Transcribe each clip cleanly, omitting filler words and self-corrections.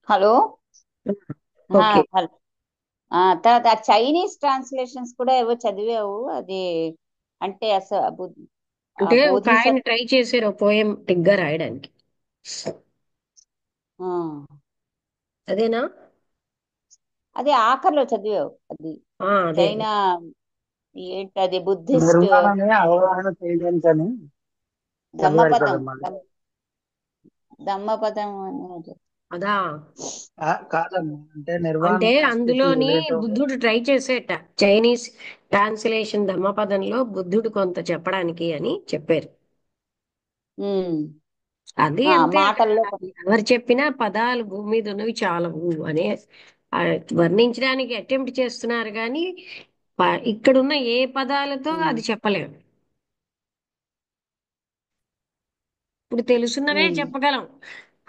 Hello. Okay. Hello. తర్వాత ఆ Chinese translations కూడా ఏవో చదివావు అది. అంటే అసలు ఆ అంటే ఒక ఆయన బోధిసత్వ. ట్రై చేశారు పోయం టిగ్గా రాయడానికి. ఆ, అదేనా? అదే ఆఖరిలో చదివావు అది. అదే అదే. చైనా ఏంటి అది బుద్ధిస్ట్ నిర్మాణాన్ని అవగాహన చేయడానికని చదివారు ధమ్మపదం కదమ్మా అది. ధమ్మపదం అనేది. అదా. కాదమ్మా, అంటే అంటే నిర్వాణ స్థితి అందులోని ఏదైతే ఉందో. బుద్ధుడు ట్రై చేసేట చైనీస్ ట్రాన్స్లేషన్ ధమ్మపదంలో బుద్ధుడు కొంత చెప్పడానికి అని చెప్పారు. ఉమ్. అది అంతే అక్కడ. మాటల్లో ఎవరు చెప్పినా పదాలు భూమి మీద ఉన్నవి చాలవు అనే ఆ, వర్ణించడానికి అటెంప్ట్ చేస్తున్నారు కానీ ఇక్కడున్న ఏ పదాలతో ఉమ్, అది చెప్పలేము. ఇప్పుడు తెలుసున్నవే ఉమ్, చెప్పగలం.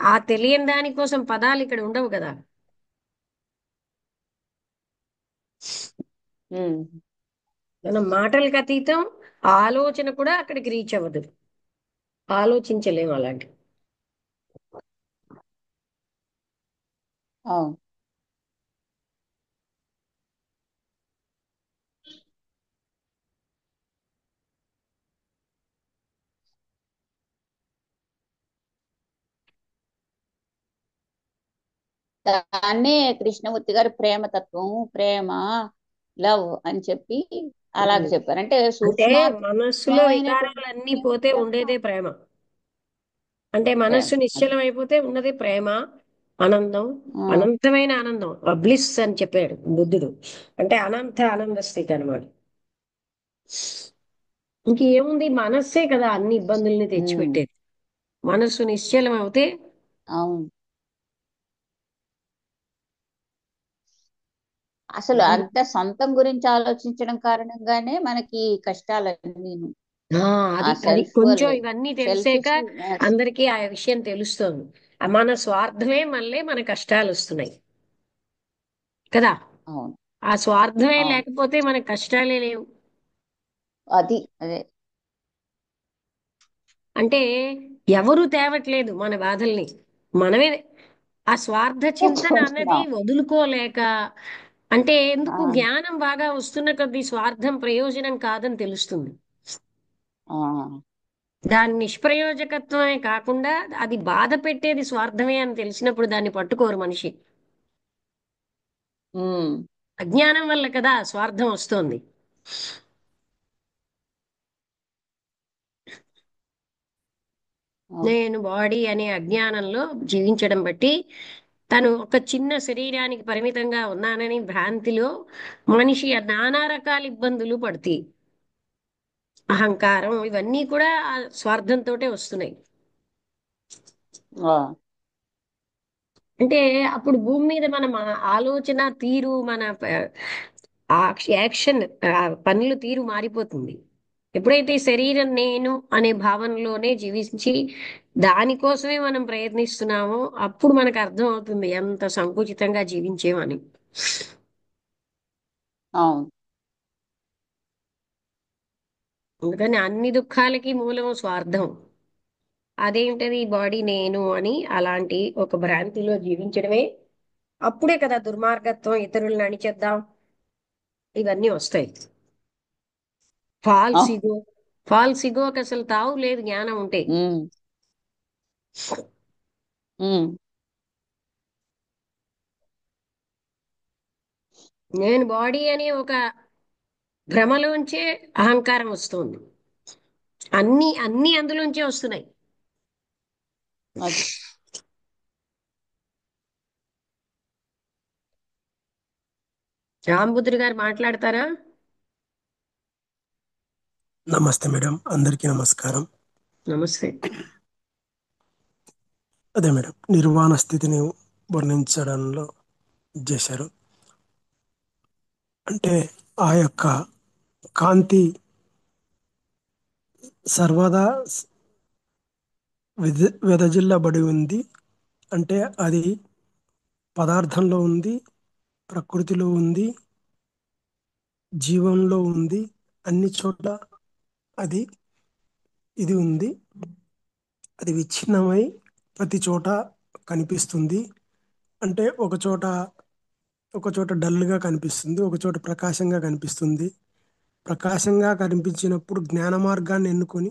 ఆ తెలియని దానికోసం పదాలు ఇక్కడ ఉండవు కదా. ఉమ్, మనం మాటలకు అతీతం. ఆలోచన కూడా అక్కడికి రీచ్ అవ్వదు. ఆలోచించలేము అలాంటి. అవును. దాన్నే కృష్ణమూర్తి గారు ప్రేమతత్వం, ప్రేమ, లవ్ అని చెప్పి అలాగే చెప్పారు. అంటే అంటే మనస్సులో సూక్ష్మమైనటువంటి వికారాలు అన్నీ విషయం పోతే కూడా ఉండేదే ప్రేమ. అంటే ప్రేమ. మనస్సు అది. నిశ్చలం అయిపోతే ఉన్నది ప్రేమ, ఆనందం. ఆ, అనంతమైన ఆనందం, బ్లిస్ అని చెప్పాడు బుద్ధుడు. అంటే అనంత ఆనంద స్థితి అనమాట. ఇంకేముంది, మనస్సే కదా అన్ని ఇబ్బందుల్ని ఉమ్, తెచ్చిపెట్టేది. మనస్సు నిశ్చలం అవుతే. అవును. అసలు అంత సొంతం గురించి ఆలోచించడం కారణంగానే మనకి కష్టాలన్నీ. ఆ ఆ అది అది సెల్ఫ్ కొంచెం ఇవన్నీ తెలిసాక సెల్ఫిష్నెస్. అందరికీ ఆ విషయం తెలుస్తుంది. మన స్వార్థమే మళ్ళీ మన కష్టాలు వస్తున్నాయి కదా. అవును. ఆ స్వార్థమే అవును. లేకపోతే మన కష్టాలే లేవు. అది అదే. అంటే ఎవరు తేవట్లేదు మన బాధల్ని, మనమే. ఆ స్వార్థ చింతన అన్నది తెచ్చుకుంటున్నాం. వదులుకోలేక. అంటే ఆ, ఎందుకు జ్ఞానం బాగా వస్తున్న కొద్దీ స్వార్థం ప్రయోజనం కాదని తెలుస్తుంది. ఆ, దాని నిష్ప్రయోజకత్వమే కాకుండా అది బాధ పెట్టేది స్వార్థమే అని తెలిసినప్పుడు దాన్ని పట్టుకోరు మనిషి. ఉమ్, అజ్ఞానం వల్ల కదా స్వార్థం వస్తోంది. అవును. నేను బాడీ అనే అజ్ఞానంలో జీవించడం బట్టి తను ఒక చిన్న శరీరానికి పరిమితంగా ఉన్నానని భ్రాంతిలో మనిషి నానా రకాల ఇబ్బందులు పడతాయి. అహంకారం ఇవన్నీ కూడా ఆ స్వార్థంతోటే వస్తున్నాయి. ఆ, అంటే అప్పుడు భూమి మీద మన ఆలోచన తీరు, మన యాక్షన్, పనుల తీరు మారిపోతుంది. ఎప్పుడైతే శరీరం నేను అనే భావనలోనే జీవించి దానికోసమే మనం ప్రయత్నిస్తున్నామో అప్పుడు మనకు అర్థం అవుతుంది ఎంత సంకుచితంగా జీవించేమని. అవును. అందుకని అన్ని దుఃఖాలకి మూలం స్వార్థం. అదేంటది బాడీ నేను అని అలాంటి ఒక భ్రాంతిలో జీవించడమే. అప్పుడే కదా దుర్మార్గత్వం, ఇతరులను అణిచేద్దాం, ఇవన్నీ వస్తాయి. ఫాల్స్ అవును. ఇగో. ఫాల్స్ ఇగోకి అసలు తావు లేదు జ్ఞానం ఉంటే. ఉమ్, ఉమ్, నేను బాడీ అనే ఒక భ్రమలోంచే అహంకారం వస్తుంది. అన్ని అన్ని అందులోంచే వస్తున్నాయి. అది. రాంబుద్రుడు గారు మాట్లాడతారా? నమస్తే మేడం, అందరికీ నమస్కారం. నమస్తే. అదే మేడం, నిర్వాణ స్థితిని వర్ణించడంలో చేశారు. అంటే ఆ యొక్క కాంతి సర్వదా వెదజిల్లబడి ఉంది. అంటే అది పదార్థంలో ఉంది, ప్రకృతిలో ఉంది, జీవంలో ఉంది, అన్ని చోట్ల అది ఇది ఉంది. అది విచ్ఛిన్నమై ప్రతి చోట కనిపిస్తుంది. అంటే ఒక చోట డల్గా కనిపిస్తుంది, ఒక చోట ప్రకాశంగా కనిపిస్తుంది. ప్రకాశంగా కనిపించినప్పుడు జ్ఞాన మార్గాన్ని ఎన్నుకొని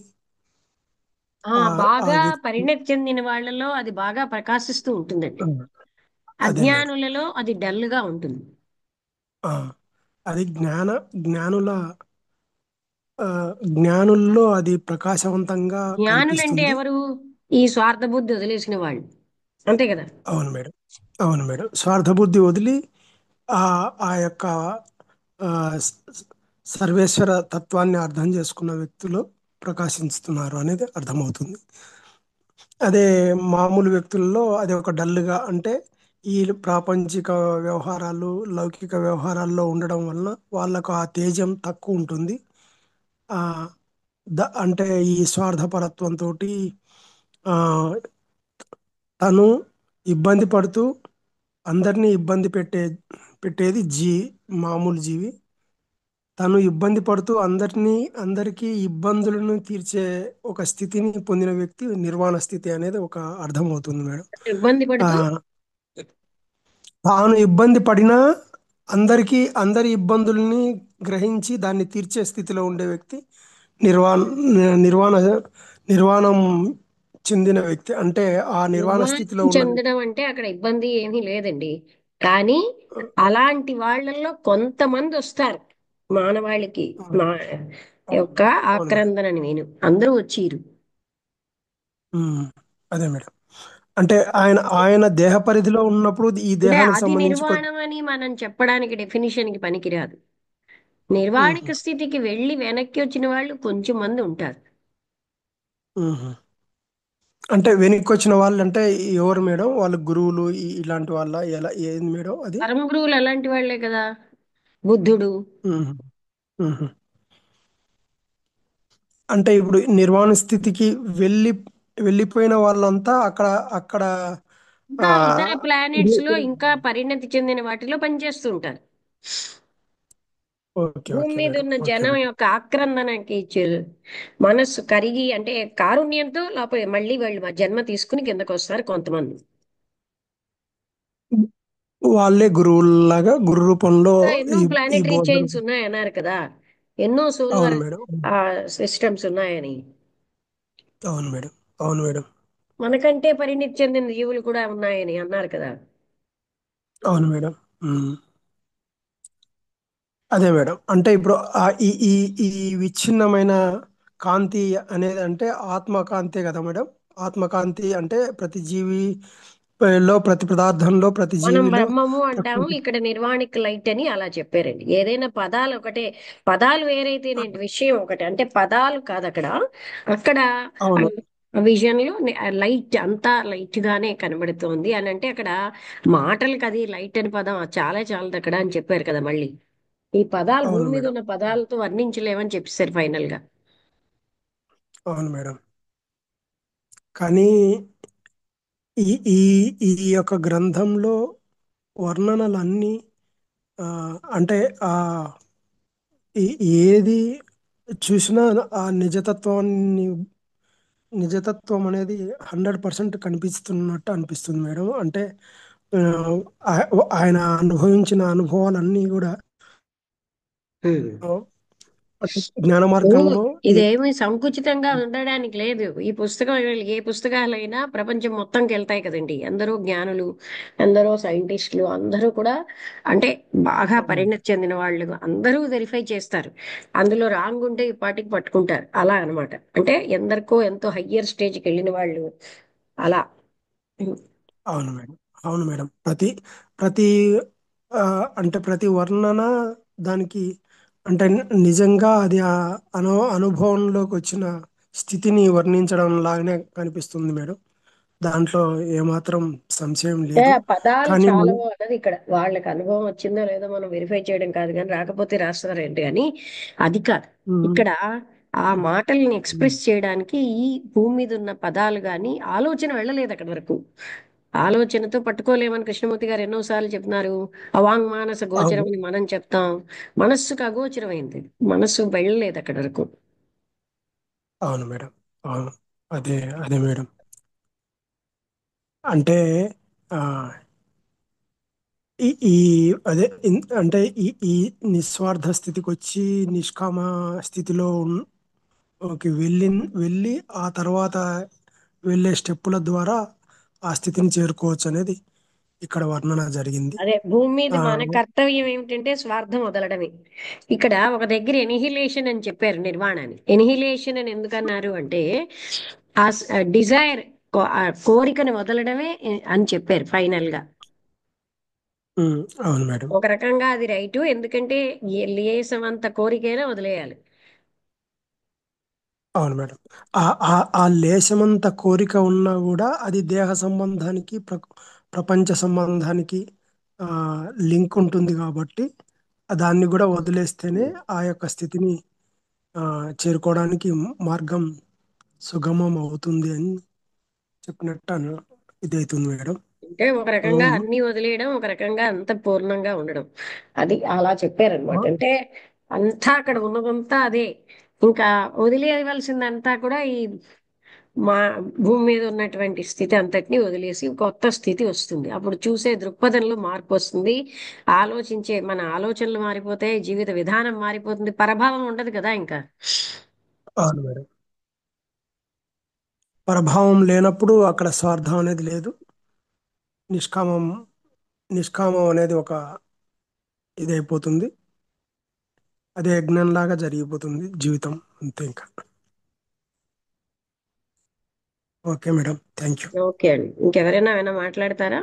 ఆ ఆ బాగా వ్యక్తి పరిణతి చెందిన వాళ్ళలో అది బాగా ప్రకాశిస్తూ ఉంటుందండి. ఆ, అదే మేడం. అజ్ఞానులలో అది డల్ గా ఉంటుంది. ఆ, అది జ్ఞానుల ఆ, జ్ఞానుల్లో అది ప్రకాశవంతంగా జ్ఞానులంటే కనిపిస్తుంది. ఎవరు? ఈ స్వార్థ బుద్ధి వదిలేసిన వాళ్ళు, అంతే కదా. అవును మేడం. అవును మేడం. స్వార్థ బుద్ధి వదిలి ఆ ఆ యొక్క ఆ, స- స- సర్వేశ్వర తత్వాన్ని అర్థం చేసుకున్న వ్యక్తులు ప్రకాశిస్తున్నారు అనేది అర్థమవుతుంది. అదే మామూలు వ్యక్తుల్లో అది ఒక డల్గా, అంటే ఈ ప్రాపంచిక వ్యవహారాలు, లౌకిక వ్యవహారాల్లో ఉండడం వలన వాళ్ళకు ఆ తేజం తక్కువ ఉంటుంది. ఆ అంటే ఈ స్వార్థపరత్వంతో తను ఇబ్బంది పడుతూ అందరినీ ఇబ్బంది పెట్టేది మామూలు జీవి. తను ఇబ్బంది పడుతూ అందరికీ ఇబ్బందులను తీర్చే ఒక స్థితిని పొందిన వ్యక్తి నిర్వాణ స్థితి అనేది ఒక అర్థమవుతుంది మేడం. ఇబ్బంది ఆ, పడుతూ తాను ఇబ్బంది పడినా అందరి ఇబ్బందుల్ని గ్రహించి దాన్ని తీర్చే స్థితిలో ఉండే వ్యక్తి నిర్వాణ నిర్వాణ నిర్వాణం చెందిన వ్యక్తి. అంటే ఆ నిర్వాణ స్థితిలో నిర్వాణం ఉన్న వ్యక్తి. చెందడం అంటే అక్కడ ఇబ్బంది ఏమీ లేదండి. కానీ అలాంటి వాళ్ళల్లో కొంతమంది వస్తారు మానవాళికి, మా అవును యొక్క అవును మేడం. ఆక్రందనని నేను అందరూ వచ్చిరు. ఉమ్, అదే మేడం. అంటే ఆయన ఆయన దేహ పరిధిలో ఉన్నప్పుడు ఈ అంటే దేహానికి అది సంబంధించి నిర్వాణం అని మనం చెప్పడానికి డెఫినిషన్ కి పనికిరాదు. ఉహు, నిర్వాణిక స్థితికి వెళ్ళి వెనక్కి వచ్చిన వాళ్ళు కొంచెం మంది ఉంటారు. ఉహు. అంటే వెనక్కి వచ్చిన వాళ్ళు అంటే ఎవరు మేడం? వాళ్ళ గురువులు ఇలాంటి వాళ్ళ ఎలా ఏంది మేడం అది? పరమ గురువులు అలాంటి వాళ్ళే కదా. బుద్ధుడు. ఉహు, ఉహు. అంటే ఇప్పుడు నిర్వాణ స్థితికి వెళ్ళి వెళ్ళిపోయిన వాళ్ళంతా అక్కడ అక్కడ ఆ ఇంకా ఇతర ప్లానెట్స్ లో ఇంకా పరిణతి చెందిన వాటిలో పనిచేస్తూ ఉంటారు. ఓకే భూమి ఓకే మీద మేడం. ఉన్న ఓకే జనం మేడం. యొక్క ఆక్రందనకి మనస్సు కరిగి, అంటే కారుణ్యంతో లోపల మళ్ళీ వాళ్ళు జన్మ తీసుకుని కిందకు వస్తారు కొంతమంది. వాళ్ళే గురువుల్లాగా గురు రూపంలో ఇంకా ఎన్నో ఈ ఈ ప్లానెటరీ బోధన. చైన్స్ ఉన్నాయన్నారు కదా. ఎన్నో అవును సోలార్ మేడం. సిస్టమ్స్ ఉన్నాయని. అవును మేడం. అవును మేడం. మనకంటే పరిణితి చెందిన జీవులు కూడా ఉన్నాయని అన్నారు కదా. అవును మేడం. ఉమ్. అదే మేడం. అంటే ఇప్పుడు ఈ ఈ ఈ విచ్ఛిన్నమైన కాంతి అనేది అంటే ఆత్మకాంతే కదా మేడం? ఆత్మకాంతి అంటే ప్రతి జీవి ప్రతి పదార్థంలో, ప్రతి మనం జీవిలో బ్రహ్మము అంటాము, ప్రకృతి. ఇక్కడ నిర్వాణిక్ లైట్ అని అలా చెప్పారండి. ఏదైనా పదాలు ఒకటే, పదాలు వేరైతే నేను విషయం ఒకటే, అంటే పదాలు కాదు అక్కడ. అక్కడ అవును. విజన్ లో లైట్ అంతా లైట్ గానే కనబడుతోంది అని అంటే అక్కడ మాటలకు అది లైట్ అని పదం చాలా చాలదు అక్కడ అని చెప్పారు కదా మళ్ళీ. ఈ పదాలు అవును భూమి మీద మేడం. ఉన్న పదాలతో వర్ణించలేమని చెప్పేశారు ఫైనల్ గా. అవును మేడం. కానీ ఈ ఈ ఈ యొక్క గ్రంథంలో వర్ణనలన్నీ ఆ, అంటే ఆ ఏది చూసినా ఆ నిజతత్వం అనేది 100% కనిపిస్తున్నట్టు అనిపిస్తుంది మేడం. అంటే ఆ, ఆయన అనుభవించిన అనుభవాలన్నీ కూడా హ్మ్. ఆ, జ్ఞాన ఓ, మార్గంలో ఇదేమి సంకుచితంగా ఉండడానికి లేదు. ఈ పుస్తకం ఏ పుస్తకాలైనా ప్రపంచం మొత్తంకి వెళ్తాయి కదండి. అందరూ జ్ఞానులు, ఎందరో సైంటిస్టులు అందరూ కూడా, అంటే బాగా అవును పరిణతి చెందిన వాళ్ళు అందరూ వెరిఫై చేస్తారు. అందులో రాంగ్ ఉంటే ఈ పాటికి పట్టుకుంటారు అలా అన్నమాట. అంటే ఎందరికో ఎంతో హయ్యర్ స్టేజ్కి వెళ్ళిన వాళ్ళు అలా. అవును మేడం. అవును మేడం. ప్రతి ఆ, అంటే ప్రతి వర్ణన దానికి అంటే నిజంగా అది ఆ అనుభవంలోకి వచ్చిన స్థితిని వర్ణించడం లాగానే కనిపిస్తుంది మేడం. దాంట్లో ఏమాత్రం సంశయం ఏ లేదు. పదాలు కానీ చాలా అన్నది ఇక్కడ వాళ్ళకి అనుభవం వచ్చిందో లేదో మనం వెరిఫై చేయడం కాదు, కానీ రాకపోతే రాస్తారేంటి కానీ అది కాదు ఉమ్, ఇక్కడ. ఆ మాటల్ని ఉమ్, ఎక్స్ప్రెస్ చేయడానికి ఈ భూమి మీద ఉన్న పదాలు కానీ ఆలోచన వెళ్ళలేదు అక్కడి వరకు. ఆలోచనతో పట్టుకోలేమని కృష్ణమూర్తి గారు ఎన్నోసార్లు చెప్తున్నారు. అవాంగ్ మానస గోచరం అవును అని మనం చెప్తాం. మనస్సుకు అగోచరమైంది. మనస్సు వెళ్ళలేదు అక్కడి వరకు. అవును మేడం. అవును. అదే అదే మేడం. అంటే ఆ, ఈ ఈ అదే అంటే ఈ నిస్వార్థ స్థితికి వచ్చి నిష్కామ స్థితిలో ఓకే వెళ్ళి ఆ తర్వాత వెళ్ళే స్టెప్పుల ద్వారా ఆ స్థితిని చేరుకోవచ్చు అనేది ఇక్కడ వర్ణన జరిగింది. అదే భూమి మీద ఆ, మన కర్తవ్యం ఏమిటంటే స్వార్థం వదలడమే. ఇక్కడ ఒక దగ్గర ఎనిహిలేషన్ అని చెప్పారు నిర్వాణాన్ని. ఎనిహిలేషన్ అని ఎందుకన్నారు అంటే ఆ డిజైర్, ఆ కోరికను వదలడమే అని చెప్పారు ఫైనల్ గా. ఉమ్, అవును మేడం. ఒక రకంగా అది రైటు, ఎందుకంటే లేసమంత కోరికైనా వదిలేయాలి. అవును మేడం. ఆ లేశమంత కోరిక ఉన్నా కూడా అది దేహ సంబంధానికి ప్రపంచ సంబంధానికి ఆ లింక్ ఉంటుంది కాబట్టి దాన్ని కూడా వదిలేస్తేనే ఆ యొక్క స్థితిని ఆ చేరుకోవడానికి మార్గం సుగమం అవుతుంది అని చెప్పినట్టు ఇదవుతుంది మేడం. అంటే ఒక సో రకంగా అన్ని వదిలేయడం, ఒక రకంగా అంత పూర్ణంగా ఉండడం. అది అలా చెప్పారనమాట. అంటే అంతా అక్కడ ఉన్నదంతా అదే. ఇంకా వదిలేయవలసిందంతా కూడా ఈ మా భూమి మీద ఉన్నటువంటి స్థితి అంతటిని వదిలేసి కొత్త స్థితి వస్తుంది. అప్పుడు చూసే దృక్పథంలో మార్పు వస్తుంది. ఆలోచించే మన ఆలోచనలు మారిపోతాయి, జీవిత విధానం మారిపోతుంది, పరభావం ఉండదు కదా ఇంకా. అవును మేడం. ప్రభావం లేనప్పుడు అక్కడ స్వార్థం అనేది లేదు. నిష్కామం నిష్కామం అనేది ఒక ఇదైపోతుంది. అదే యజ్ఞంలాగా జరిగిపోతుంది జీవితం అంతే ఇంకా. Okay madam, thank you. Okay అండి, ఇంకెవరైనా ఏమైనా మాట్లాడతారా?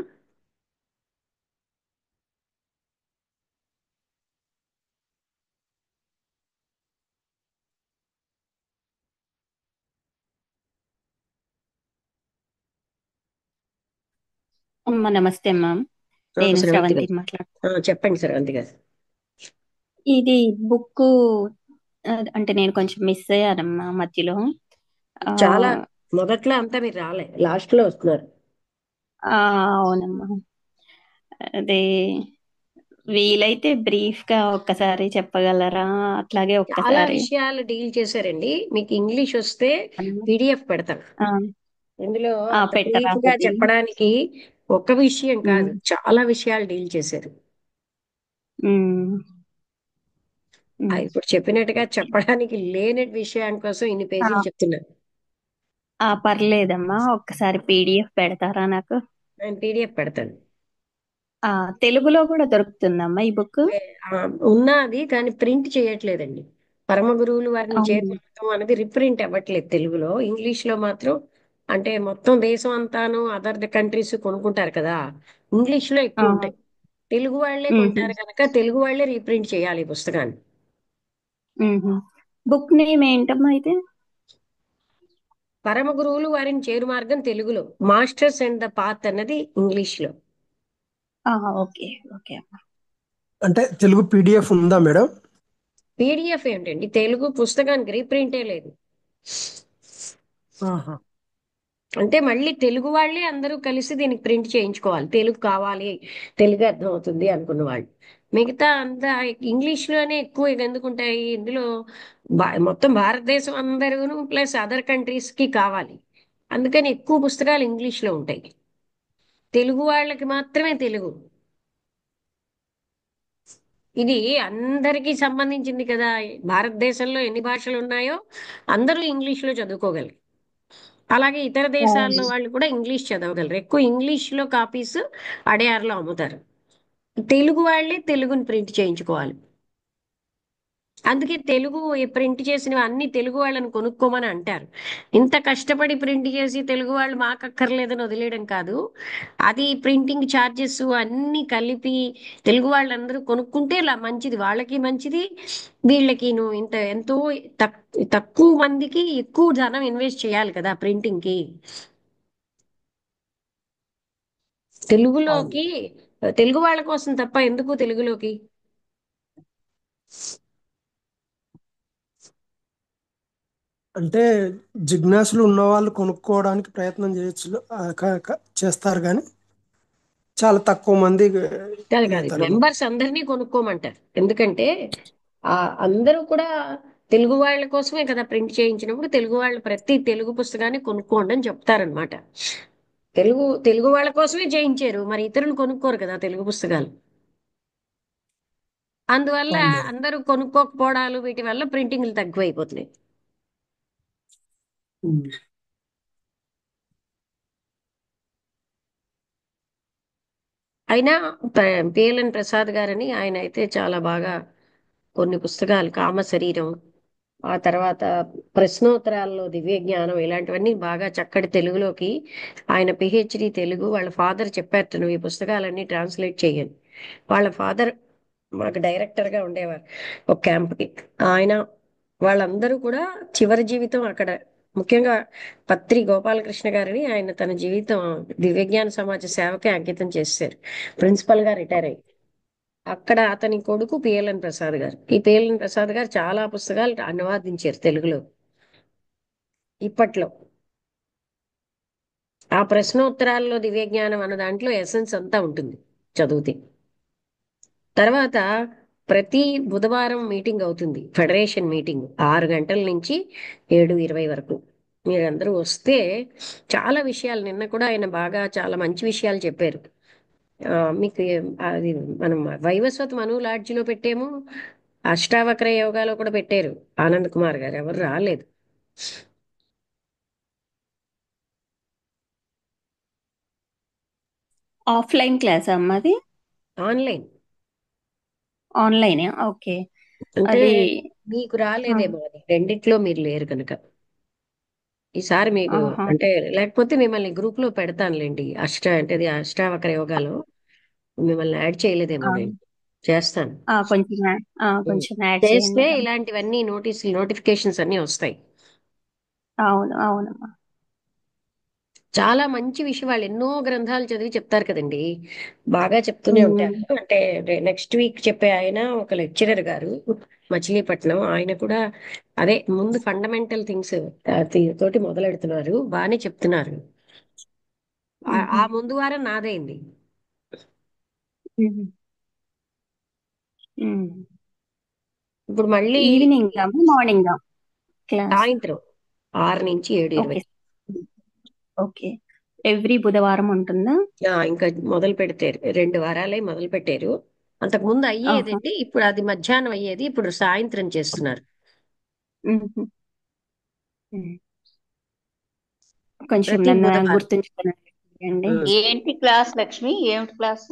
అమ్మ నమస్తే మ్యామ్. నేను శ్రవంతి గారు. స్రవంతిని మాట్లాడుతాను. చెప్పండి శ్రవంతి గారు. ఇది బుక్ అంటే నేను కొంచెం మిస్ అయ్యానమ్మా మధ్యలో. ఆ చాలా మొదట్లో అంతా మీరు రాలే, లాస్ట్ లో వస్తున్నారు. ఆ, అవునమ్మా. అదే వీలైతే బ్రీఫ్ గా ఒక్కసారి చెప్పగలరా? అట్లాగే చాలా ఒక్కసారి విషయాలు డీల్ చేశారండి. మీకు ఇంగ్లీష్ వస్తే పీడిఎఫ్ పెడతాను. ఆ, ఇందులో ఆ, అంత పెట్టరా బ్రీఫ్ గా అది? చెప్పడానికి ఒక్క విషయం కాదు, ఉమ్, చాలా విషయాలు డీల్ చేశారు. ఉమ్, ఉమ్. ఇప్పుడు చెప్పినట్టుగా చెప్పడానికి లేని విషయం కోసం ఇన్ని పేజీలు ఆ, చెప్తున్నారు. పర్లేదమ్మా, ఒక్కసారి పీడిఎఫ్ పెడతారా నాకు? నేను పీడిఎఫ్ పెడతాను. ఆ, తెలుగులో కూడా దొరుకుతుందమ్మా ఈ బుక్? ఆ, ఉన్నది కానీ ప్రింట్ చేయట్లేదండి. పరమ గురువులు వారిని అవును. చేరుకోవడం అనేది రిప్రింట్ అవ్వట్లేదు తెలుగులో. ఇంగ్లీష్ లో మాత్రం అంటే మొత్తం దేశం అంతాను అదర్ కంట్రీస్ కొనుక్కుంటారు కదా, ఇంగ్లీష్ లో ఆ, ఎక్కువ ఉంటాయి. తెలుగు వాళ్ళే ఉహు, కొంటారు కనుక తెలుగు వాళ్ళే రీప్రింట్ చేయాలి ఈ పుస్తకాన్ని. ఉహు. బుక్ నేమ్ ఏంటమ్మా అయితే? పరమ గురువులు వారిని చేరు మార్గం తెలుగులో, మాస్టర్స్ అండ్ ద పాత్ అన్నది ఇంగ్లీష్ లో. ఓకే, ఓకే అమ్మా. అంటే తెలుగు పీడిఎఫ్ ఉందా మేడం? పీడిఎఫ్ ఏంటండి, తెలుగు పుస్తకానికి రీప్రింటే లేదు. ఆహా. అంటే మళ్ళీ తెలుగు వాళ్ళే అందరూ కలిసి దీనికి ప్రింట్ చేయించుకోవాలి, తెలుగు కావాలి, తెలుగు అర్థం అవుతుంది అనుకున్న వాళ్ళు. మిగతా అంతా ఇంగ్లీష్ లోనే ఎక్కువ ఎందుకుంటాయి ఇందులో. మొత్తం భారతదేశం అందరూ ప్లస్ అదర్ కంట్రీస్ కి కావాలి, అందుకని ఎక్కువ పుస్తకాలు ఇంగ్లీష్ లో ఉంటాయి. తెలుగు వాళ్ళకి మాత్రమే తెలుగు. ఇది అందరికీ సంబంధించింది కదా. భారతదేశంలో ఎన్ని భాషలు ఉన్నాయో అందరూ ఇంగ్లీష్ లో చదువుకోగలరు. అలాగే ఇతర దేశాల్లో అవును. వాళ్ళు కూడా ఇంగ్లీష్ చదవగలరు. ఎక్కువ ఇంగ్లీష్ లో కాపీస్ అడయార్లో అమ్ముతారు. తెలుగు వాళ్ళే తెలుగుని ప్రింట్ చేయించుకోవాలి. అందుకే తెలుగు ప్రింట్ చేసినవి అన్ని తెలుగు వాళ్ళని కొనుక్కోమని అంటారు. ఇంత కష్టపడి ప్రింట్ చేసి తెలుగు వాళ్ళు మాకు అక్కర్లేదని వదిలేయడం కాదు, అది ప్రింటింగ్ ఛార్జెస్ అన్ని కలిపి తెలుగు వాళ్ళందరూ కొనుక్కుంటే ఇలా మంచిది, వాళ్ళకి మంచిది, వీళ్ళకి నువ్వు ఇంత ఎంతో తక్కువ మందికి ఎక్కువ ధనం ఇన్వెస్ట్ చేయాలి కదా ప్రింటింగ్ కి. అవును. తెలుగులోకి తెలుగు వాళ్ళ కోసం తప్ప ఎందుకు తెలుగులోకి. అంటే జిజ్ఞాసులు ఉన్నవాళ్ళు కొనుక్కోవడానికి ప్రయత్నం చేయొచ్చు, చేస్తారు కానీ చాలా తక్కువ మంది కాదు కాదు, ఇదవుతారేమో. మెంబర్స్ అందరినీ కొనుక్కోమంటారు. ఎందుకంటే ఆ అందరూ కూడా తెలుగు వాళ్ళ కోసమే కదా ప్రింట్ చేయించినప్పుడు తెలుగు వాళ్ళు ప్రతి తెలుగు పుస్తకాన్ని కొనుక్కోండి అని చెప్తారనమాట. తెలుగు తెలుగు వాళ్ళ కోసమే చేయించారు, మరి ఇతరులు కొనుక్కోరు కదా తెలుగు పుస్తకాలు. అందువల్ల అవును మేడం. అందరూ కొనుక్కోకపోవడాలు వీటి వల్ల ప్రింటింగ్లు తక్కువైపోతున్నాయి. ఉమ్. అయినా పిఎల్ఎన్ ప్రసాద్ గారని ఆయన అయితే చాలా బాగా కొన్ని పుస్తకాలు, కామ శరీరం, ఆ తర్వాత ప్రశ్నోత్తరాల్లో దివ్య జ్ఞానం, ఇలాంటివన్నీ బాగా చక్కటి తెలుగులోకి, ఆయన పిహెచ్డి తెలుగు, వాళ్ళ ఫాదర్ చెప్పారు నువ్వు ఈ పుస్తకాలన్నీ ట్రాన్స్లేట్ చేయని. వాళ్ళ ఫాదర్ మాకు డైరెక్టర్ గా ఉండేవారు ఒక క్యాంప్కి. ఆయన వాళ్ళందరూ కూడా చివరి జీవితం అక్కడ, ముఖ్యంగా పత్రి గోపాలకృష్ణ గారిని ఆయన తన జీవితం దివ్యజ్ఞాన సమాజ సేవకే అంకితం చేశారు, ప్రిన్సిపల్ గా రిటైర్ అయ్యి. అక్కడ అతని కొడుకు పిఎల్ఎన్ ప్రసాద్ గారు. ఈ పిఎల్ఎన్ ప్రసాద్ గారు చాలా పుస్తకాలు అనువాదించారు తెలుగులో ఇప్పట్లో. ఆ ప్రశ్నోత్తరాల్లో దివ్యజ్ఞానం అన్న దాంట్లో ఎసెన్స్ అంతా ఉంటుంది చదివితే. తర్వాత ప్రతి బుధవారం మీటింగ్ అవుతుంది, ఫెడరేషన్ మీటింగ్ 6 గంటల నుంచి 7:20 వరకు. మీరందరూ వస్తే చాలా విషయాలు, నిన్న కూడా ఆయన బాగా చాలా మంచి విషయాలు చెప్పారు. మీకు అది మనం వైవస్వత్ మను లాడ్జిలో పెట్టాము, అష్టావక్ర యోగాలో కూడా పెట్టారు. ఆనంద్ కుమార్ గారు ఎవరు రాలేదు. ఆఫ్లైన్ క్లాస్ అమ్మది? ఆన్లైన్. ఆన్లైన్? ఓకే. అంటే అది మీకు రాలేదేమో, అది రెండిట్లో మీరు లేరు కనుక. ఈసారి మీకు ఆహా. అంటే, లేకపోతే మిమ్మల్ని గ్రూప్ లో పెడతానులేండి. అంటే అది అష్టావక్ర యోగాలో మిమ్మల్ని యాడ్ చేయలేదేమో ఆ, నేను. చేస్తాను. కొంచెం ఉమ్. కొంచెం యాడ్ చేస్తే చేయండి అమ్మ. ఇలాంటివన్నీ నోటిఫికేషన్స్ అన్ని వస్తాయి. అవును అవునమ్మా. చాలా మంచి విషయం, వాళ్ళు ఎన్నో గ్రంథాలు చదివి చెప్తారు కదండి, బాగా చెప్తూనే ఉమ్, ఉంటారు. అంటే నెక్స్ట్ వీక్ చెప్పే ఆయన ఒక లెక్చరర్ గారు మచిలీపట్నం, ఆయన కూడా అదే ముందు ఫండమెంటల్ థింగ్స్ తోటి మొదలెడుతున్నారు, బాగానే చెప్తున్నారు. ఆ ఉమ్, ముందు వారం నాదైంది. ఉమ్, ఉమ్. ఇప్పుడు మళ్ళీ ఈవినింగ్ అమ్మ, మార్నింగ్ క్లాస్? సాయంత్రం 6 నుంచి 7:20. ఓకే. ఓకే. ఎవ్రీ బుధవారం ఉంటుందా? ఇంకా మొదలు పెడతారు, 2 వారాలే మొదలు పెట్టారు. అంతకు ముందు ఆహా. అయ్యేదండి, ఇప్పుడు అది మధ్యాహ్నం అయ్యేది, ఇప్పుడు సాయంత్రం చేస్తున్నారు. ఉహు. ఉమ్. కొంచెం ప్రతి నన్ను బుధవారం. గుర్తుంచుకున్నాండి. ఉమ్. ఏంటి క్లాస్ లక్ష్మి, ఏమిటి క్లాస్?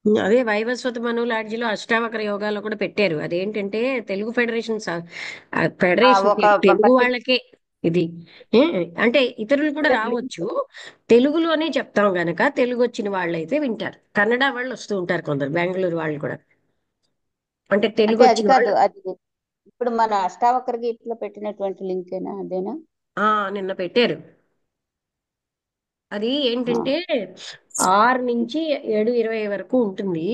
అదే వైవస్వత మను లాడ్జిలో అష్టావక్ర యోగాలో కూడా పెట్టారు. అదేంటంటే తెలుగు ఫెడరేషన్ ఫెడరేషన్ ఒక తెలుగు పట్టి వాళ్ళకే ఇది. ఏ, అంటే ఇతరులు కూడా రావచ్చు, తెలుగులోనే చెప్తాం గనక తెలుగు వచ్చిన వాళ్ళైతే వింటారు. కన్నడ వాళ్ళు వస్తూ ఉంటారు కొందరు, బెంగళూరు వాళ్ళు కూడా. అంటే తెలుగు అంటే అది వచ్చిన కాదు, వాళ్ళు. అది ఇప్పుడు మన అష్టావక్ర గీతలో పెట్టినటువంటి లింకేనా, అదేనా? ఆ నిన్న పెట్టారు. అది ఆ. ఏంటంటే 6 నుంచి 7:20 వరకు ఉంటుంది.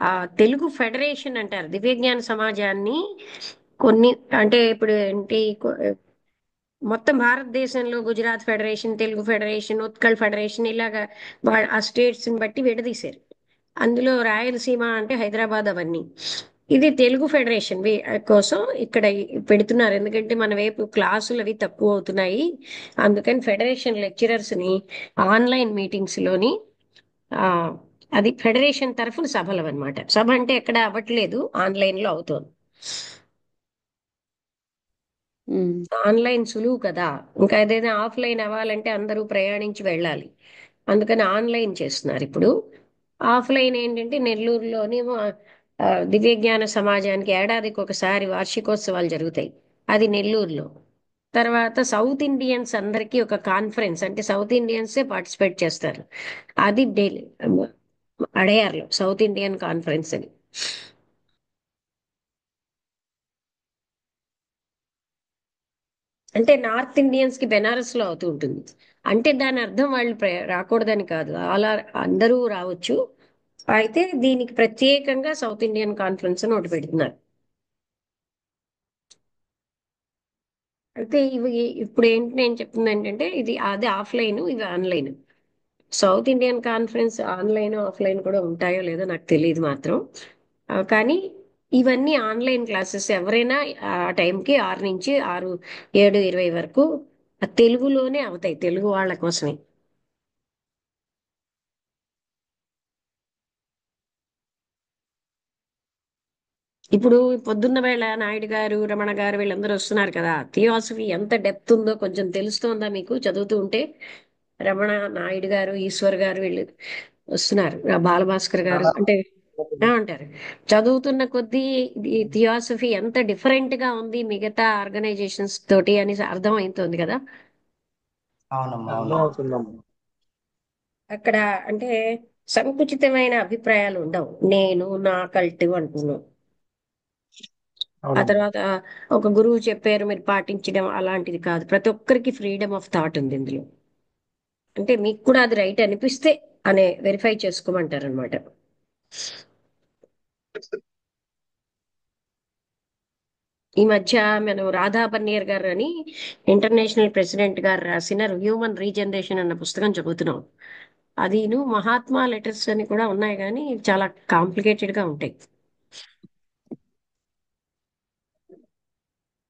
ఆ తెలుగు ఫెడరేషన్ అంటారు దివ్యజ్ఞాన సమాజాన్ని. కొన్ని అంటే ఇప్పుడు ఏంటి, మొత్తం భారతదేశంలో Gujarat federation, Telugu federation, Utkal federation, ఇలాగా ఆ స్టేట్స్ ని బట్టి విడదీశారు. అందులో రాయలసీమ అంటే హైదరాబాద్ అవన్నీ. ఇది తెలుగు ఫెడరేషన్ కోసం ఇక్కడ పెడుతున్నారు, ఎందుకంటే మన వైపు క్లాసులు అవి తక్కువ అవుతున్నాయి. అందుకని ఫెడరేషన్ లెక్చరర్స్ ని ఆన్లైన్ మీటింగ్స్ లోని, ఆ అది ఫెడరేషన్ తరఫున సభలు అన్నమాట. సభ అంటే ఎక్కడ అవ్వట్లేదు, ఆన్లైన్ లో అవుతోంది. ఉమ్. ఆన్లైన్ సులువు కదా, ఇంకా ఏదైనా ఆఫ్లైన్ అవ్వాలంటే అందరూ ప్రయాణించి వెళ్ళాలి. అందుకని ఆన్లైన్ చేస్తున్నారు ఇప్పుడు. ఆఫ్లైన్ ఏంటంటే నెల్లూరులోని దివ్యజ్ఞాన సమాజానికి ఏడాదికి ఒకసారి వార్షికోత్సవాలు జరుగుతాయి, అది నెల్లూరులో. తర్వాత సౌత్ ఇండియన్స్ అందరికీ ఒక కాన్ఫరెన్స్, అంటే సౌత్ ఇండియన్సే పార్టిసిపేట్ చేస్తారు, అది ఢిల్లీ అడయార్లో సౌత్ ఇండియన్ కాన్ఫరెన్స్ అని. అంటే నార్త్ ఇండియన్స్ కి బెనారస్ లో అవుతూ ఉంటుంది. అంటే దాని అర్థం వాళ్ళు రాకూడదని కాదు, అలా అందరూ రావచ్చు. అయితే దీనికి ప్రత్యేకంగా సౌత్ ఇండియన్ కాన్ఫరెన్స్ అని ఒకటి పెడుతున్నారు. అయితే ఇవి ఇప్పుడు ఏంటి నేను చెప్తుంది ఏంటంటే, ఇది అది ఆఫ్లైన్, ఇది online. South Indian conference online offline కూడా ఉంటాయో లేదో నాకు తెలియదు మాత్రం. కానీ ఇవన్నీ ఆన్లైన్ క్లాసెస్, ఎవరైనా ఆ టైంకి 6 నుంచి 7:20 వరకు తెలుగులోనే అవుతాయి, తెలుగు వాళ్ళ కోసమే. ఇప్పుడు పొద్దున్న వేళ నాయుడు గారు, రమణ గారు వీళ్ళందరూ వస్తున్నారు కదా, థియాసఫీ ఎంత డెప్త్ ఉందో కొంచెం తెలుస్తోందా మీకు చదువుతూ ఉంటే? రమణ, నాయుడు గారు, ఈశ్వర్ గారు వీళ్ళు వస్తున్నారు, బాలభాస్కర్ గారు చాలా అంటే ఏమంటారు? చదువుతున్న కొద్దీ ఈ థియాసఫీ ఎంత డిఫరెంట్ గా ఉంది మిగతా ఆర్గనైజేషన్స్ తోటి అని అర్థం అవుతుంది కదా. అవునమ్మా, అవును. అర్థమవుతుందమ్మా. అక్కడ అంటే సంకుచితమైన అభిప్రాయాలు ఉండవు, నేను నా కల్ట్ అంటున్నాను. ఆ అవునమ్మా. తర్వాత ఒక గురువు చెప్పారు మీరు పాటించడం అలాంటిది కాదు, ప్రతి ఒక్కరికి ఫ్రీడమ్ ఆఫ్ థాట్ ఉంది ఇందులో. అంటే మీకు కూడా అది రైట్ అనిపిస్తే అనే వెరిఫై చేసుకోమంటారు అనమాట. ఈ మధ్య మనం రాధా బన్నేర్ గారు అని ఇంటర్నేషనల్ ప్రెసిడెంట్ గారు రాసిన హ్యూమన్ రీజనరేషన్ అన్న పుస్తకం చదువుతున్నాం. అదిను మహాత్మా లెటర్స్ అని కూడా ఉన్నాయి, కానీ చాలా కాంప్లికేటెడ్ గా ఉంటాయి.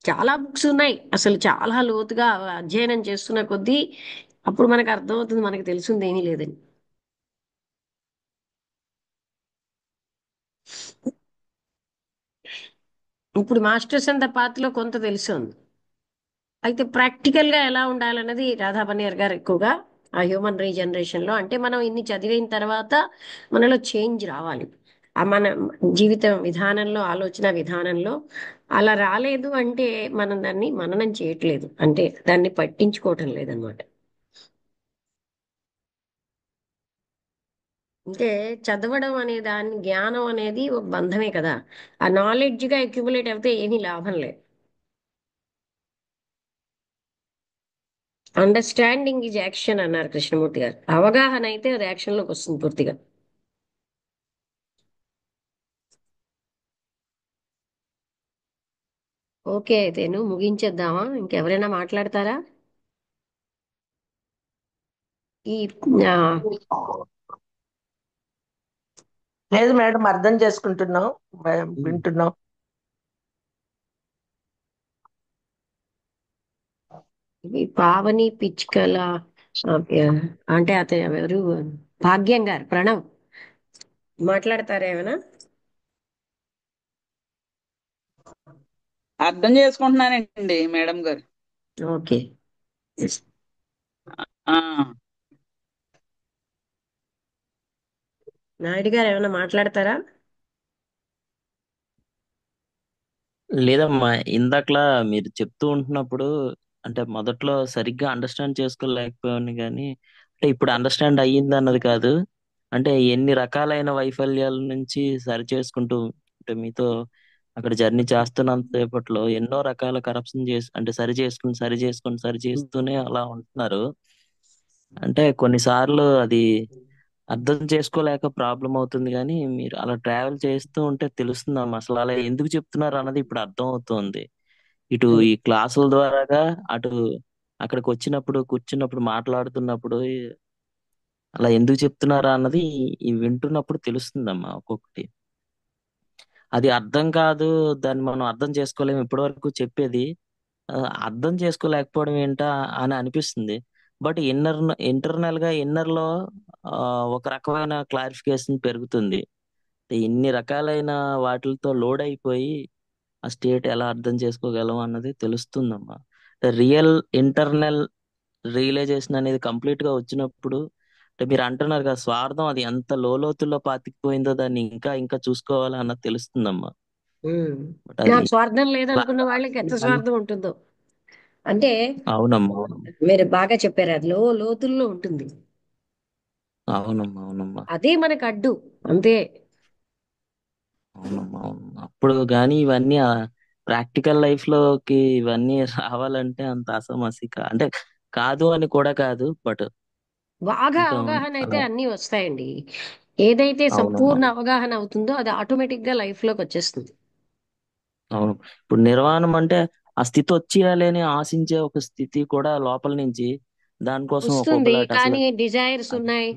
చాలా బుక్స్ ఉన్నాయి, అసలు చాలా లోతుగా అధ్యయనం చేస్తున్న కొద్దీ అప్పుడు మనకు అర్థమవుతుంది మనకు తెలిసింది ఏమీ లేదని. ఇప్పుడు మాస్టర్స్ అండ్ ద పాత్ లో కొంత తెలుస్తుంది, అయితే ప్రాక్టికల్ గా ఎలా ఉండాలన్నది రాధా బనియర్ గారు ఎక్కువగా ఆ హ్యూమన్ రీజనరేషన్ లో, అంటే మనం ఇన్ని చదివిన తర్వాత మనలో చేంజ్ రావాలి, ఆ మన జీవిత విధానంలో, ఆలోచన విధానంలో అలా రాలేదు అంటే మనం దాన్ని మననం చేయట్లేదు, అంటే దాన్ని పట్టించుకోవటం లేదనమాట. అంటే చదవడం అనే దాన్ని, జ్ఞానం అనేది ఒక బంధమే కదా, ఆ నాలెడ్జ్ గా అక్యుములేట్ అయితే ఏమీ లాభం లేదు. అండర్స్టాండింగ్ ఈజ్ యాక్షన్ అన్నారు కృష్ణమూర్తి గారు, అవగాహన అయితే అది యాక్షన్ లోకి వస్తుంది పూర్తిగా. ఓకే అయితేను ముగించేద్దామా, ఇంకెవరైనా మాట్లాడతారా? ఈ ఆ, లేదు మేడం, అర్థం చేసుకుంటున్నాం, వింటున్నాం. ఈ పావని పిచ్చుకల ఆ, అంటే అతను ఎవరు, భాగ్యం గారు, ప్రణవ్ మాట్లాడతారా ఏమైనా? అర్థం చేసుకుంటున్నానండి మేడం గారు. ఓకే. ఆ నాయుడు గారు ఏమైనా మాట్లాడతారా? లేదమ్మా, ఇందాకలా మీరు చెప్తూ ఉంటున్నప్పుడు అంటే మొదట్లో సరిగ్గా అండర్స్టాండ్ చేసుకోలేకపోయాను, కానీ అంటే ఇప్పుడు అండర్స్టాండ్ అయ్యింది అన్నది కాదు. అంటే ఎన్ని రకాలైన వైఫల్యాల నుంచి సరి చేసుకుంటూ అంటే మీతో అక్కడ జర్నీ చేస్తున్నంత సేపట్లో ఎన్నో రకాల కరప్షన్ చేసి అంటే సరి చేస్తూనే అలా ఉంటున్నారు. అంటే కొన్నిసార్లు అది అర్థం చేసుకోలేక ప్రాబ్లం అవుతుంది, కానీ మీరు అలా ట్రావెల్ చేస్తూ ఉంటే తెలుస్తుందమ్మా అసలు అలా ఎందుకు చెప్తున్నారు అన్నది ఇప్పుడు అర్థం అవుతుంది. ఇటు ఈ క్లాసుల ద్వారాగా, అటు అక్కడికి వచ్చినప్పుడు కూర్చున్నప్పుడు మాట్లాడుతున్నప్పుడు అలా ఎందుకు చెప్తున్నారా అన్నది ఈ వింటున్నప్పుడు తెలుస్తుందమ్మా ఒక్కొక్కటి. అది అర్థం కాదు, దాన్ని మనం అర్థం చేసుకోలేము ఇప్పటి వరకు చెప్పేది. అర్థం చేసుకోలేకపోవడం ఏంటా అని అనిపిస్తుంది. బట్ ఇంటర్నల్ గా ఇన్నర్ లో ఒక రకమైన క్లారిఫికేషన్ పెరుగుతుంది. ఇన్ని రకాలైన వాటిలతో లోడ్ అయిపోయి ఆ స్టేట్ ఎలా అర్థం చేసుకోగలం అన్నది తెలుస్తుందమ్మా. రియల్ ఇంటర్నల్ రియలైజేషన్ అనేది కంప్లీట్ గా వచ్చినప్పుడు అంటే మీరు అంటున్నారు కదా స్వార్థం అది ఎంత లోతుల్లో పాతికిపోయిందో దాన్ని ఇంకా ఇంకా చూసుకోవాలా అన్నది తెలుస్తుందమ్మా. ఉమ్. బట్ అది నాకు స్వార్థం క్లా- లేదనుకున్న వాళ్ళకి ఎంత స్వార్థం ఉంటుందో. అంటే అవునమ్మా, అవునమ్మా, మీరు బాగా చెప్పారు, అది లోతుల్లో ఉంటుంది, అవునమ్మా, అవునమ్మా, అదే మనకు అడ్డు, అంతే. అవునమ్మా, అవునమ్మా. అప్పుడు కానీ ఇవన్నీ ప్రాక్టికల్ లైఫ్ లోకి ఇవన్నీ రావాలంటే అంత అసమసిక అంటే కాదు అని కూడా కాదు, బట్ బాగా ఇంకా అవగాహన అయితే అలా. అన్నీ వస్తాయండి. ఏదైతే అవునమ్మా, సంపూర్ణ అవగాహన అవుతుందో అది ఆటోమేటిక్ గా లైఫ్ లోకి వచ్చేస్తుంది. అవును. ఇప్పుడు నిర్వాణం అంటే ఆ స్థితి వచ్చేయాలి అని ఆశించే ఒక స్థితి కూడా లోపల నుంచి దానికోసం ఒక వస్తుంది, ఉబలాట అసలు. కానీ డిజైర్స్ అది ఉన్నాయి,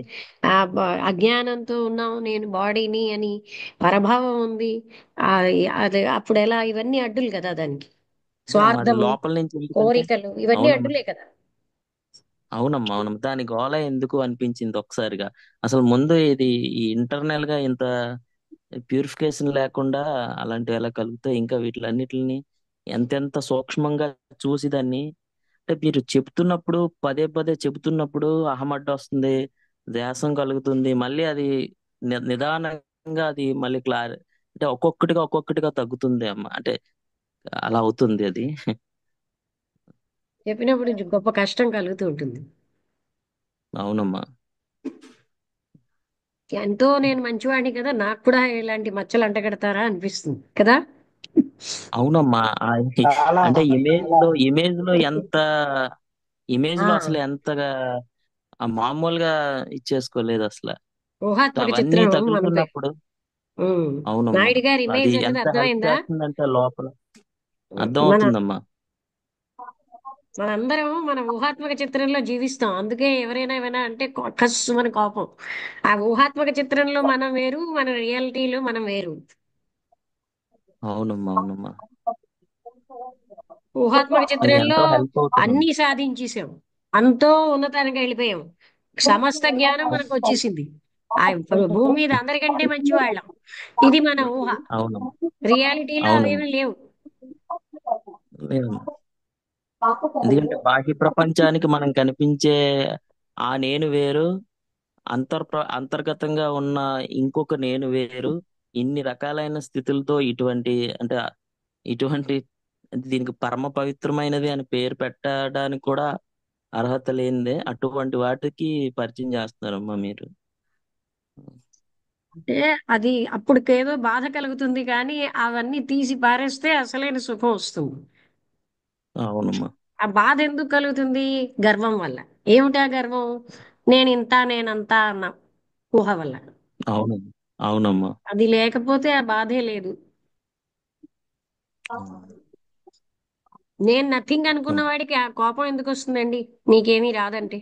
అజ్ఞానంతో ఉన్నాం, నేను బాడీని అని పరభావం ఉంది. ఆ, అది అప్పుడు ఎలా, ఇవన్నీ అడ్డులు కదా దానికి. అదే అమ్మా, అది స్వార్థము, లోపల నుంచి ఎందుకంటే కోరికలు, ఇవన్నీ అవునమ్మా, అడ్డులే కదా. అవునమ్మా, అవునమ్మా, దాని గోల ఎందుకు అనిపించింది ఒకసారిగా. అసలు ముందు ఇది ఈ ఇంటర్నల్ గా ఇంత ప్యూరిఫికేషన్ లేకుండా అలాంటివి ఎలా కలుగుతాయి? ఇంకా వీటిలన్నిటిని ఎంతెంత సూక్ష్మంగా చూసి దాన్ని, అంటే మీరు చెప్తున్నప్పుడు పదే పదే చెబుతున్నప్పుడు అహమడ్డ వస్తుంది, ద్వేషం కలుగుతుంది, మళ్ళీ అది నిదానంగా అది మళ్ళీ అంటే ఒక్కొక్కటిగా ఒక్కొక్కటిగా తగ్గుతుంది అమ్మ. అంటే అలా అవుతుంది అది. చెప్పినప్పుడు గొప్ప కష్టం కలుగుతూ ఉంటుంది. అవునమ్మా. ఎంతో నేను మంచివాడిని కదా, నాకు కూడా ఇలాంటి మచ్చలు అంటగడతారా అనిపిస్తుంది కదా. అవునమ్మా. చాలా అంటే చాలా ఇమేజ్ లో ఎంత, ఇమేజ్ ఆ లో అసలు ఎంతగా మామూలుగా ఇచ్చేసుకోలేదు అసలు. ఊహాత్మక అవన్నీ చిత్రం మనదే. తగులుతున్నప్పుడు ఉమ్. అవునమ్మా. నాయుడు గారి అది ఇమేజ్ అనేది ఎంత హెల్ప్ అర్థమైందా? చేస్తుందంటే లోపల అర్థం మన అవుతుందమ్మా. మనందరం మన ఊహాత్మక చిత్రంలో జీవిస్తాం. అందుకే ఎవరైనా ఏమైనా అంటే కస్సు మన కోపం. ఆ ఊహాత్మక చిత్రంలో మనం వేరు, మన రియాలిటీలో మనం వేరు. అవునమ్మా. అవునమ్మా. ఊహాత్మక అది చిత్రంలో ఎంతో హెల్ప్ అవుతుందమ్మా. అన్ని సాధించేసాం, అంతో ఉన్నతానికి వెళ్ళిపోయాం, సమస్త జ్ఞానం మనకు వచ్చేసింది. ఆ భూమి మీద అందరికంటే మంచి వాళ్ళం. ఇది మన ఊహ. అవునమ్మా. రియాలిటీలో అవునమ్మా. అవేమీ లేవు. లేదమ్మా. ఎందుకంటే బాహ్య ప్రపంచానికి మనం కనిపించే ఆ నేను వేరు, అంతర్గతంగా ఉన్న ఇంకొక నేను వేరు. ఇన్ని రకాలైన స్థితులతో అంటే ఇటువంటి దీనికి పరమ పవిత్రమైనది అని పేరు పెట్టడానికి కూడా అర్హత లేనిదే అటువంటి వాటికి పరిచయం చేస్తున్నారమ్మా మీరు. అంటే అది అప్పటికేదో బాధ కలుగుతుంది, కానీ అవన్నీ తీసి పారేస్తే అసలైన సుఖం వస్తుంది. అవునమ్మా. ఆ బాధ ఎందుకు కలుగుతుంది? గర్వం వల్ల. ఏమిటా గర్వం? నేనింత నేనంతా అన్న ఊహ వల్ల. అవునమ్మా. అవునమ్మా. అది లేకపోతే ఆ బాధే లేదు. అవును. నేను నథింగ్ అనుకున్న వాడికి ఆ కోపం ఎందుకు వస్తుందండి? నీకేమీ రాదంటే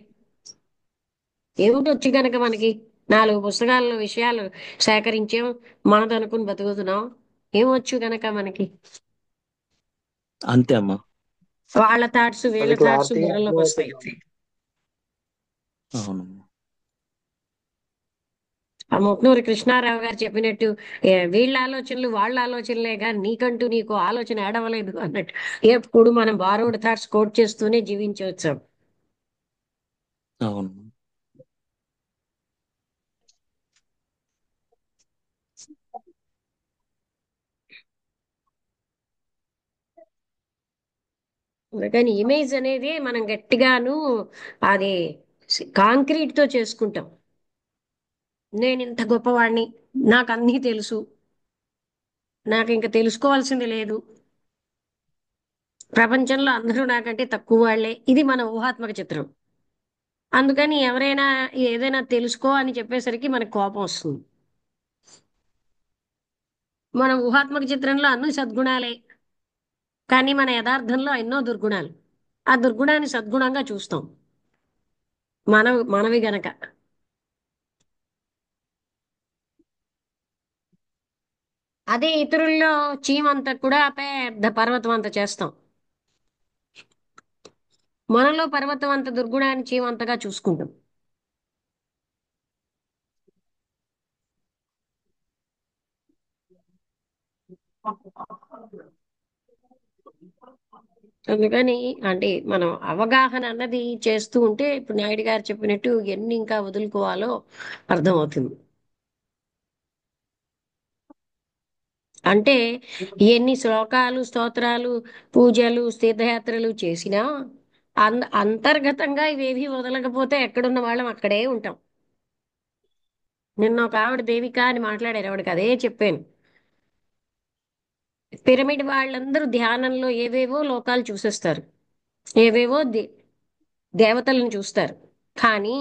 ఏమిటి వచ్చి గనక మనకి 4 పుస్తకాల్లో విషయాలు సేకరించాం, మనదనుకుని బతుకుతున్నాం. ఏమొచ్చు గనక మనకి? అంతే అమ్మా. వాళ్ళ థాట్స్ అది వీళ్ళ థాట్స్ క్లారిటీగా బుర్రలోకి వస్తాయి అర్థమవుతుంది. అంతే. అవునమ్మా. ఆ ముట్నూరి కృష్ణారావు గారు చెప్పినట్టు వీళ్ళ ఆలోచనలు వాళ్ళ ఆలోచనలే కానీ నీకంటూ నీకు ఆలోచన ఏడవలేదు అన్నట్టు ఎప్పుడు మనం బారోడ్ థాట్స్ కోట్ చేస్తూనే జీవించవచ్చు. అవును. అందుకని ఇమేజ్ అనేది మనం గట్టిగాను అది కాంక్రీట్ తో చేసుకుంటాం. నేను ఇంత గొప్పవాడిని, నాకు అన్నీ తెలుసు, నాకు ఇంకా తెలుసుకోవాల్సింది లేదు, ప్రపంచంలో అందరూ నాకంటే తక్కువ వాళ్ళే, ఇది మన ఊహాత్మక చిత్రం. అందుకని ఎవరైనా ఏదైనా తెలుసుకో అని చెప్పేసరికి మనకు కోపం వస్తుంది. మన ఊహాత్మక చిత్రంలో అన్ని సద్గుణాలే, కానీ మన యథార్థంలో ఎన్నో దుర్గుణాలు. ఆ దుర్గుణాన్ని సద్గుణంగా చూస్తాం మనవి గనక. అదే ఇతరుల్లో చీమంతా కూడా పెద్ద పర్వతం అంత చేస్తాం. మనలో పర్వతం అంత దుర్గుణాన్ని చీమంతగా చూసుకుంటాం. అందుకని అంటే మనం అవగాహన అన్నది చేస్తూ ఉంటే ఇప్పుడు నాయుడు గారు చెప్పినట్టు ఎన్ని ఇంకా వదులుకోవాలో అర్థమవుతుంది. అంటే ఎన్ని శ్లోకాలు స్తోత్రాలు పూజలు తీర్థయాత్రలు చేసినా అంతర్గతంగా ఇవేవి వదలకపోతే ఎక్కడున్న వాళ్ళం అక్కడే ఉంటాం. నిన్న ఒక ఆవిడ దేవిక అని మాట్లాడారు, ఆవిడకి అదే చెప్పాను. పిరమిడ్ వాళ్ళందరూ ధ్యానంలో ఏవేవో లోకాలు చూసేస్తారు, ఏవేవో దేవతలను చూస్తారు, కానీ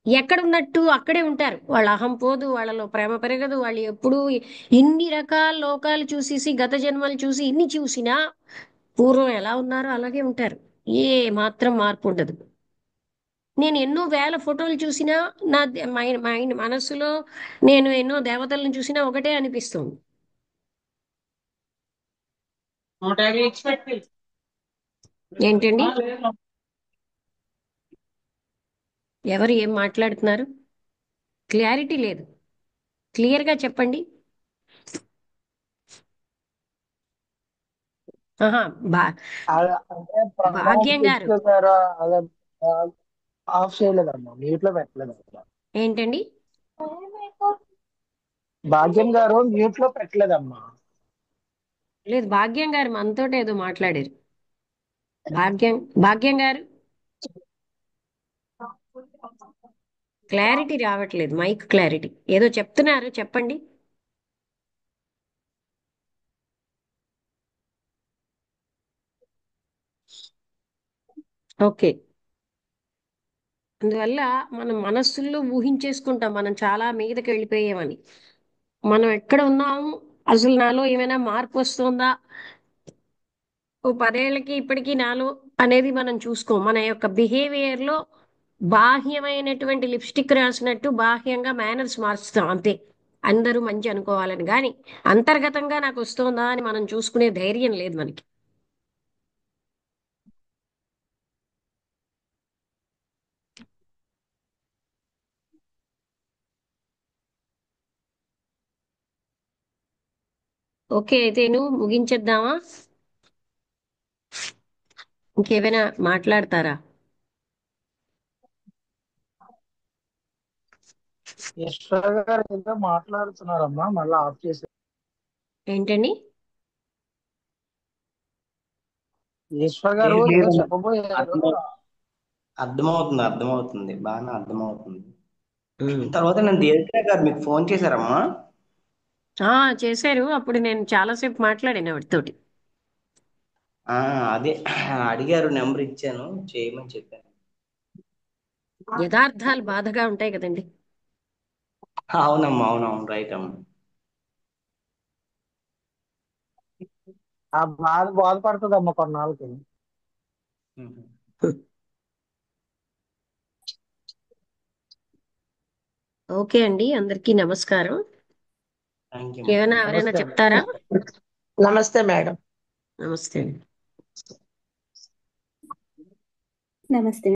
ఎక్కడున్నట్టు అక్కడే ఉంటారు. వాళ్ళ అహం పోదు, వాళ్ళలో ప్రేమ పెరగదు, వాళ్ళు ఎప్పుడూ ఇన్ని రకాల లోకాలు చూసేసి గత జన్మలు చూసి ఇన్ని చూసినా పూర్వం ఎలా ఉన్నారో అలాగే ఉంటారు. ఏ మాత్రం మార్పు ఉండదు. నేను ఎన్నో వేల ఫోటోలు చూసినా నా మైండ్ మనస్సులో నేను ఎన్నో దేవతలను చూసినా ఒకటే అనిపిస్తుంది. ఏంటండి? ఎవరు ఏం మాట్లాడుతున్నారు? క్లారిటీ లేదు, క్లియర్గా చెప్పండి. ఆహా బా అంటే ప్రణవ్ భాగ్యం గారు గారు అలా ఆఫ్ చేయలేదమ్మా, మ్యూట్ లో పెట్టలేదు అసలు. ఏంటండి? భాగ్యం గారు మ్యూట్ లో పెట్టలేదమ్మా. లేదు, భాగ్యం గారు మనతోటి ఏదో మాట్లాడారు. భాగ్యం భాగ్యం గారు క్లారిటీ రావట్లేదు, మైక్ క్లారిటీ ఏదో చెప్తున్నారు, చెప్పండి. ఓకే. అందువల్ల మనం మనస్సుల్లో ఊహించేసుకుంటాం మనం చాలా మీదకి వెళ్ళిపోయామని. మనం ఎక్కడ ఉన్నాము, అసలు నాలో ఏమైనా మార్పు వస్తుందా, ఓ 10 ఏళ్ళకి ఇప్పటికీ నాలో అనేది మనం చూసుకోం. మన యొక్క బిహేవియర్ లో బాహ్యమైనటువంటి లిప్స్టిక్ రాసినట్టు బాహ్యంగా మేనర్స్ మార్చుతాం అంతే, అందరూ మంచి అనుకోవాలని. కానీ అంతర్గతంగా నాకు వస్తుందా అని మనం చూసుకునే ధైర్యం లేదు మనకి. ఓకే, అయితే నువ్వు ముగించేద్దామా? ఇంకేమైనా మాట్లాడతారా? ఈశ్వర్ గారు ఏదో మాట్లాడుతున్నారమ్మా, మళ్ళీ ఆఫ్ చేసి. ఏంటండి? ఈశ్వర్ గారు లేదు ఏదో లేదమ్మా, చెప్పబోయారు. అర్థమవుతుంది బాగానే అర్థమవుతుంది. తర్వాత నేను దేవిక గారు మీకు ఫోన్ చేశారమ్మా. చేశారు, అప్పుడు నేను చాలాసేపు మాట్లాడాను వాటితోటి. అదే అడిగారు, నెంబర్ ఇచ్చాను, చేయమని చెప్పాను. యథార్థాలు బాధగా ఉంటాయి కదండి. అవునమ్మా, అవునవును, రైట్ అమ్మా. ఆ బాధపడుతుందమ్మా కొన్నాళ్ళకి. ఓకే అండి, అందరికీ నమస్కారం. Thank you. ఏమైనా ఎవరైనా నమస్తే. చెప్తారా? నమస్తే మేడం. నమస్తే అండి. నమస్తే.